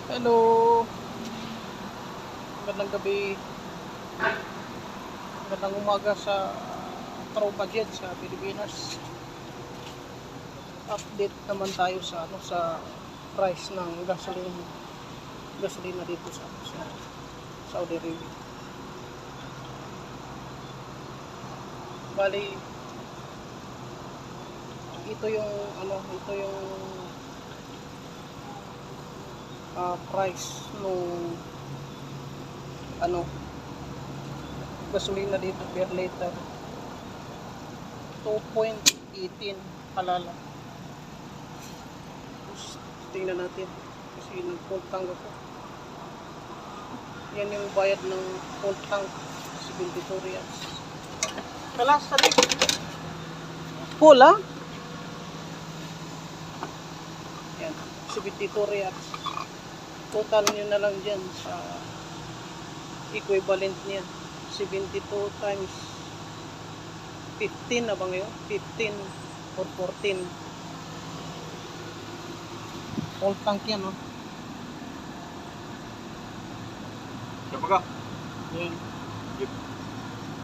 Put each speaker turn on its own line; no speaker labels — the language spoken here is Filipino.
Hello, magandang gabi, magandang umaga sa tropa dyan sa Pilipinas. Update naman tayo sa sa price ng gasolina dito sa Saudi Arabia. Bali, ito yung price nung gasolina dito per liter, 2.18 palala. Tapos, tingnan natin kasi nag-full tank ako. Yan yung bayad ng full tank, 72 riyals. Kalas sa full yan, 72 riyals. Total nyo na lang dyan sa equivalent niya, 72 times 15 na ba ngayon? 15 or 14 full tank yan, no?
Siapa kah?
Yan.
Yep.